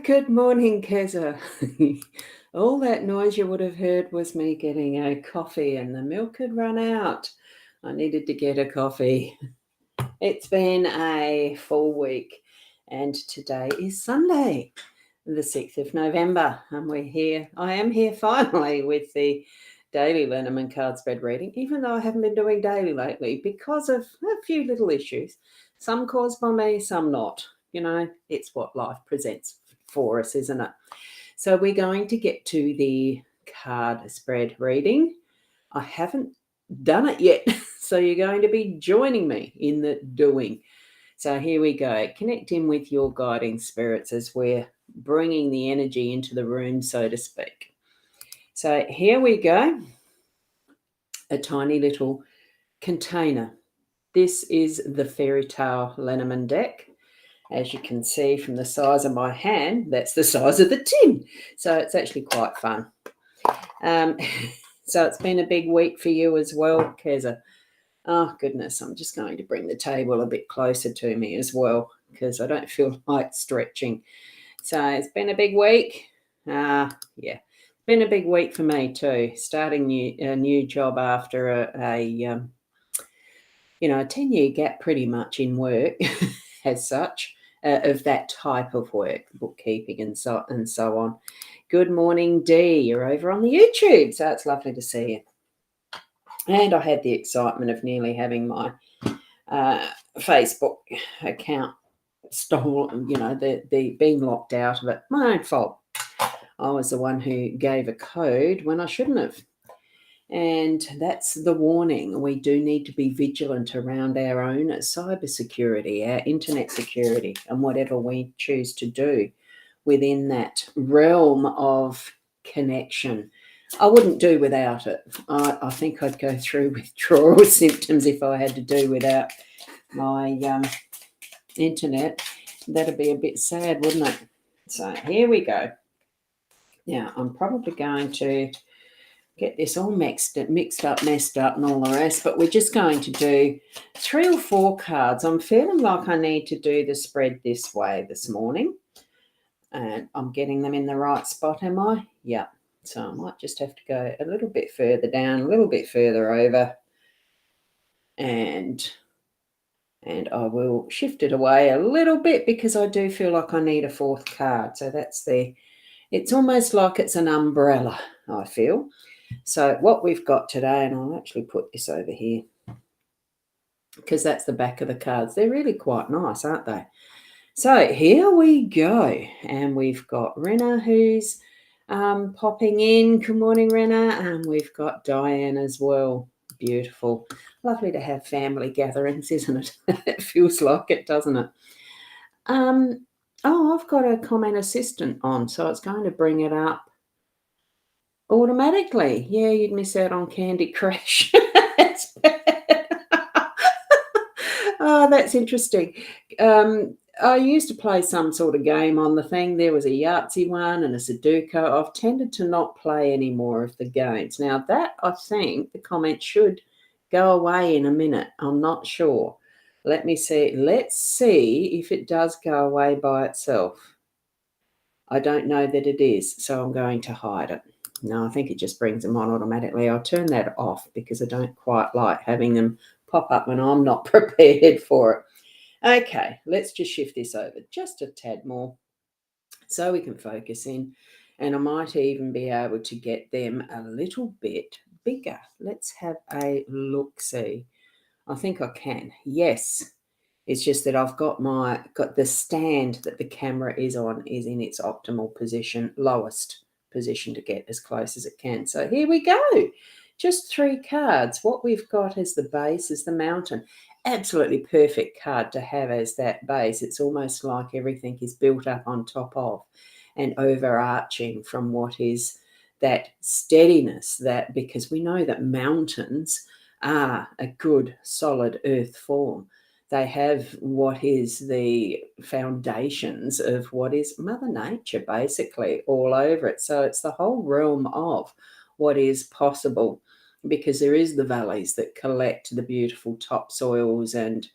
Good morning, Keza. All that noise you would have heard was me getting a coffee and the milk had run out. I needed to get a coffee. It's been a full week and today is Sunday, the 6th of November, and we're here. I am here finally with the daily Lenormand card spread reading, even though I haven't been doing daily lately because of a few little issues, some caused by me, some not. You know, it's what life presents for us, isn't it? So we're going to get to the card spread reading. I haven't done it yet, so you're going to be joining me in the doing. So here we go. Connect in with your guiding spirits as we're bringing the energy into the room, so to speak. So here we go. A tiny little container. This is the Fairy Tale Lenormand deck. As you can see from the size of my hand, that's the size of the tin. So it's actually quite fun. So it's been a big week for you as well, Keza. Oh, goodness, I'm just going to bring the table a bit closer to me as well because I don't feel like stretching. So it's been a big week. Yeah, been a big week for me too. Starting a new job after a 10-year gap pretty much in work as such. Of that type of work, bookkeeping and so on. Good morning, Dee. You're over on the YouTube, so it's lovely to see you. And I had the excitement of nearly having my Facebook account stolen, the being locked out of it. My own fault. I was the one who gave a code when I shouldn't have. And that's the warning. We do need to be vigilant around our own cybersecurity, our internet security, and whatever we choose to do within that realm of connection. I wouldn't do without it. I think I'd go through withdrawal symptoms if I had to do without my internet. That'd be a bit sad, wouldn't it? So here we go. Now, I'm probably going to get this all mixed up, messed up and all the rest, but we're just going to do 3 or 4 cards. I'm feeling like I need to do the spread this way this morning, and I'm getting them in the right spot, am I? Yeah. So I might just have to go a little bit further down, a little bit further over, and I will shift it away a little bit because I do feel like I need a 4th card. So it's almost like it's an umbrella, I feel. So what we've got today, and I'll actually put this over here because that's the back of the cards. They're really quite nice, aren't they? So here we go. And we've got Rena who's popping in. Good morning, Rena. And we've got Diane as well. Beautiful. Lovely to have family gatherings, isn't it? It feels like it, doesn't it? I've got a comment assistant on, so it's going to bring it up automatically. Yeah, you'd miss out on Candy Crush. That's bad. Oh, that's interesting. I used to play some sort of game on the thing. There was a Yahtzee one and a Sudoku. I've tended to not play any more of the games. Now that, I think, the comment should go away in a minute. I'm not sure. Let me see. Let's see if it does go away by itself. I don't know that it is, so I'm going to hide it. No, I think it just brings them on automatically. I'll turn that off because I don't quite like having them pop up when I'm not prepared for it. Okay, let's just shift this over just a tad more so we can focus in, and I might even be able to get them a little bit bigger. Let's have a look-see. I think I can. Yes. It's just that I've got the stand that the camera is on is in its optimal position, lowest position to get as close as it can. So here we go. Just 3 cards. What we've got as the base is the mountain. Absolutely perfect card to have as that base. It's almost like everything is built up on top of and overarching from what is that steadiness, that because we know that mountains are a good solid earth form. They have what is the foundations of what is Mother Nature, basically, all over it. So it's the whole realm of what is possible, because there is the valleys that collect the beautiful topsoils and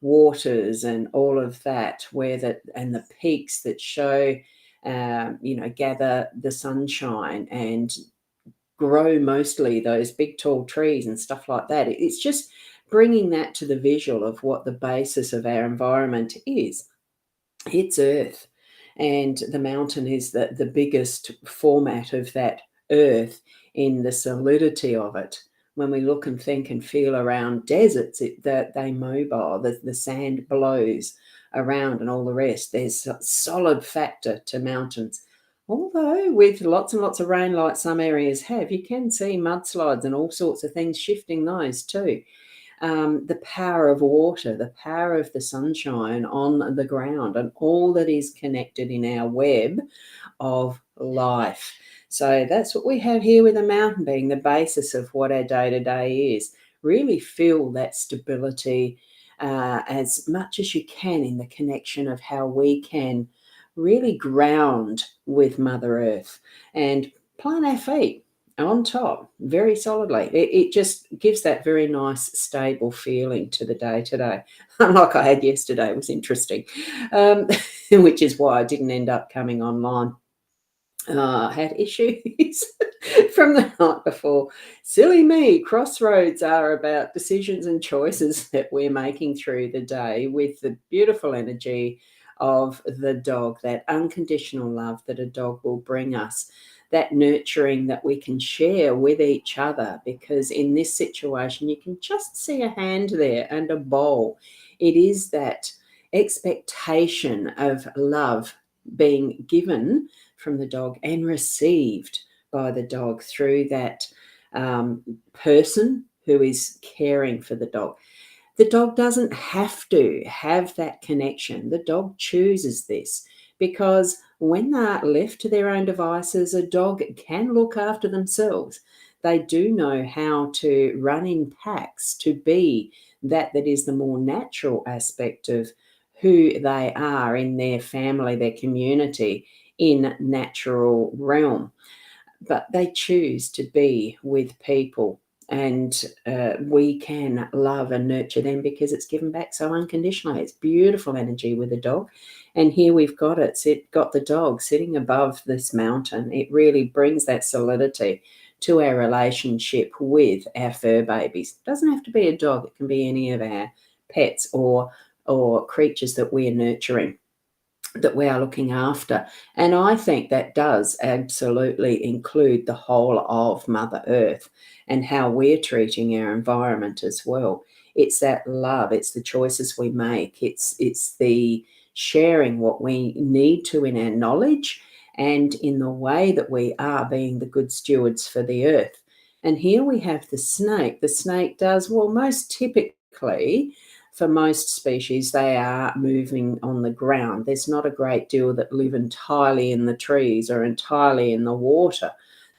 waters and all of that, and the peaks that show gather the sunshine and grow mostly those big tall trees and stuff like that. It's just bringing that to the visual of what the basis of our environment is. It's earth, and the mountain is the biggest format of that earth in the solidity of it. When we look and think and feel around deserts, that they mobile, the sand blows around and all the rest. There's a solid factor to mountains. Although with lots and lots of rain like some areas have, you can see mudslides and all sorts of things shifting those too. The power of water, the power of the sunshine on the ground, and all that is connected in our web of life. So that's what we have here with a mountain being the basis of what our day-to-day is. Really feel that stability as much as you can in the connection of how we can really ground with Mother Earth and plant our feet on top very solidly. It just gives that very nice, stable feeling to the day today. Unlike I had yesterday, it was interesting, which is why I didn't end up coming online. Had issues from the night before. Silly me. Crossroads are about decisions and choices that we're making through the day with the beautiful energy of the dog, that unconditional love that a dog will bring us, that nurturing that we can share with each other, because in this situation you can just see a hand there and a bowl. It is that expectation of love being given from the dog and received by the dog through that person who is caring for the dog. The dog doesn't have to have that connection. The dog chooses this because when they're left to their own devices, a dog can look after themselves. They do know how to run in packs, to be that is the more natural aspect of who they are in their family, their community, in natural realm. But they choose to be with people, and we can love and nurture them because it's given back so unconditionally. It's beautiful energy with a dog, and here we've got got the dog sitting above this mountain. It really brings that solidity to our relationship with our fur babies. It doesn't have to be a dog. It can be any of our pets or creatures that we're nurturing, that we are looking after. And I think that does absolutely include the whole of Mother Earth and how we're treating our environment as well. It's that love, it's the choices we make, it's the sharing what we need to in our knowledge and in the way that we are being the good stewards for the earth. And here we have the snake. The snake does, well, most typically, for most species, they are moving on the ground. There's not a great deal that live entirely in the trees or entirely in the water.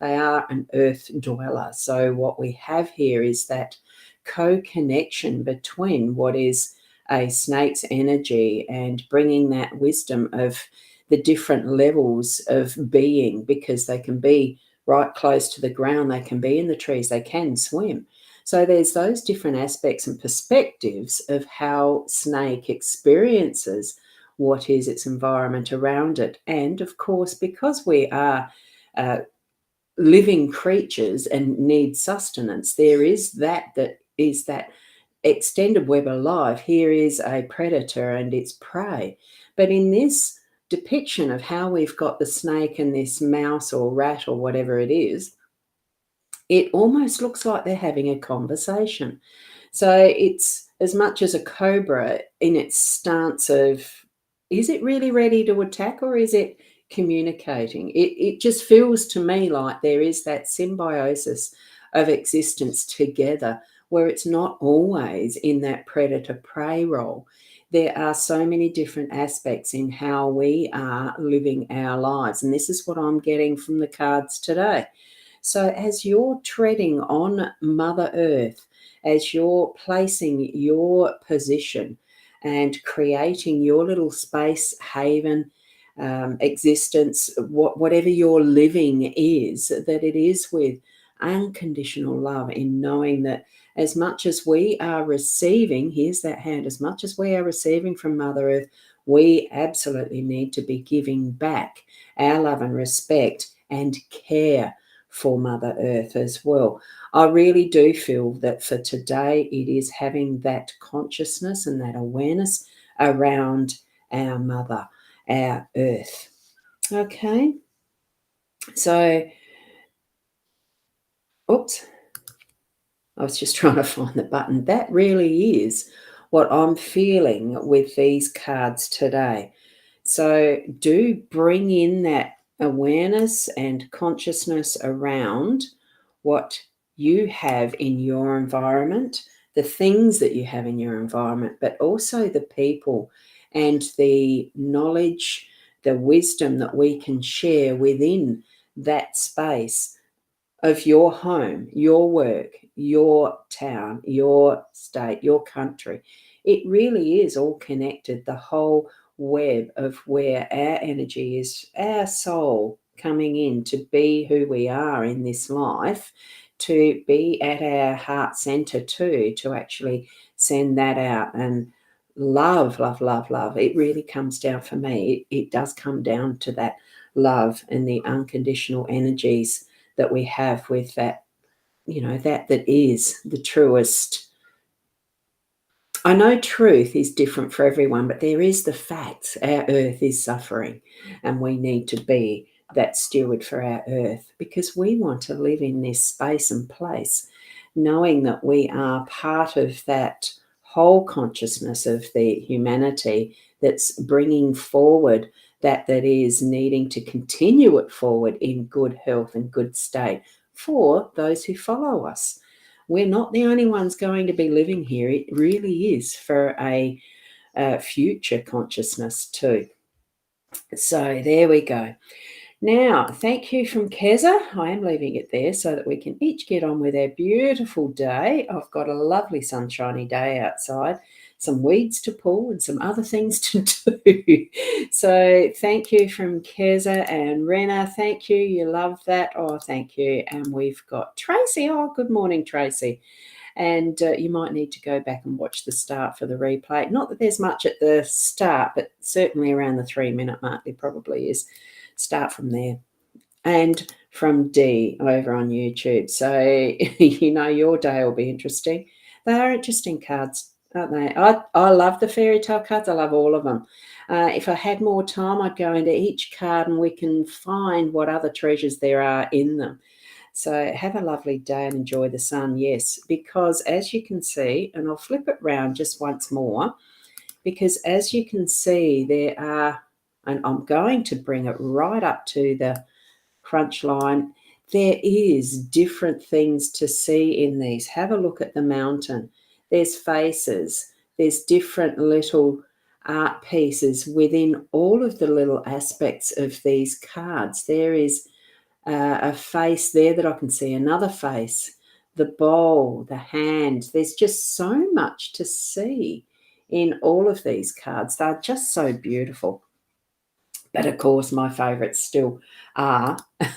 They are an earth dweller. So what we have here is that co-connection between what is a snake's energy and bringing that wisdom of the different levels of being, because they can be right close to the ground, they can be in the trees, they can swim. So there's those different aspects and perspectives of how snake experiences what is its environment around it. And of course, because we are living creatures and need sustenance, there is that is that extended web of life. Here is a predator and its prey. But in this depiction of how we've got the snake and this mouse or rat or whatever it is, it almost looks like they're having a conversation. So it's as much as a cobra in its stance of, is it really ready to attack or is it communicating? It just feels to me like there is that symbiosis of existence together where it's not always in that predator-prey role. There are so many different aspects in how we are living our lives. And this is what I'm getting from the cards today. So as you're treading on Mother Earth, as you're placing your position and creating your little space haven existence, whatever your living is, that it is with unconditional love, in knowing that as much as we are receiving, here's that hand, as much as we are receiving from Mother Earth, we absolutely need to be giving back our love and respect and care for Mother Earth as well. I really do feel that for today, it is having that consciousness and that awareness around our Mother, our Earth. Okay, so, oops, I was just trying to find the button. That really is what I'm feeling with these cards today. So do bring in that awareness and consciousness around what you have in your environment, the things that you have in your environment, but also the people and the knowledge, the wisdom that we can share within that space of your home, your work, your town, your state, your country. It really is all connected, the whole web of where our energy is, our soul coming in to be who we are in this life, to be at our heart center too, to actually send that out and love, love, love, love. It really comes down for me. It does come down to that love and the unconditional energies that we have with that, that is the truest. I know truth is different for everyone, but there is the facts. Our earth is suffering, and we need to be that steward for our earth because we want to live in this space and place, knowing that we are part of that whole consciousness of the humanity that's bringing forward that is needing to continue it forward in good health and good state for those who follow us. We're not the only ones going to be living here. It really is for a future consciousness too. So there we go. Now, thank you from Keza. I am leaving it there so that we can each get on with our beautiful day. I've got a lovely sunshiny day outside, some weeds to pull and some other things to do. So thank you from Keza and Rena. Thank you. You love that. Oh, thank you. And we've got Tracy. Oh, good morning, Tracy. And you might need to go back and watch the start for the replay. Not that there's much at the start, but certainly around the 3-minute mark there probably is. Start from there. And from D over on YouTube. So, your day will be interesting. They are interesting cards, aren't they? I love the fairy tale cards. I love all of them. If I had more time, I'd go into each card and we can find what other treasures there are in them. So have a lovely day and enjoy the sun, yes, because as you can see, and I'll flip it round just once more, because as you can see, there are, and I'm going to bring it right up to the crunch line, there is different things to see in these. Have a look at the mountain. There's faces. There's different little art pieces within all of the little aspects of these cards. There is a face there that I can see, another face, the bowl, the hand. There's just so much to see in all of these cards. They're just so beautiful. But of course, my favourites still are the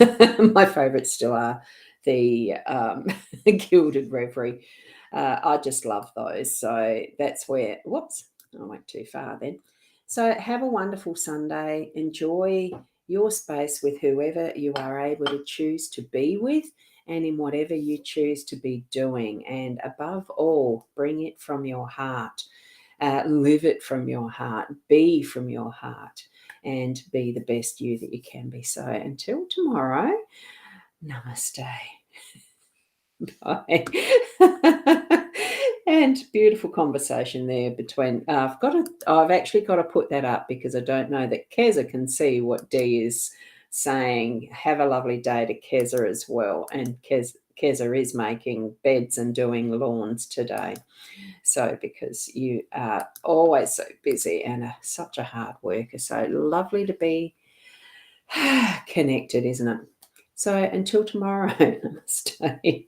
Gilded Reverie. I just love those. So that's where, whoops, I went too far then. So have a wonderful Sunday. Enjoy your space with whoever you are able to choose to be with and in whatever you choose to be doing. And above all, bring it from your heart. Live it from your heart. Be from your heart. And be the best you that you can be. So until tomorrow, namaste. Bye. And beautiful conversation there between. I've actually got to put that up because I don't know that Keza can see what Dee is saying. Have a lovely day to Keza as well. And Keza is making beds and doing lawns today. So because you are always so busy and such a hard worker. So lovely to be connected, isn't it? So until tomorrow, namaste.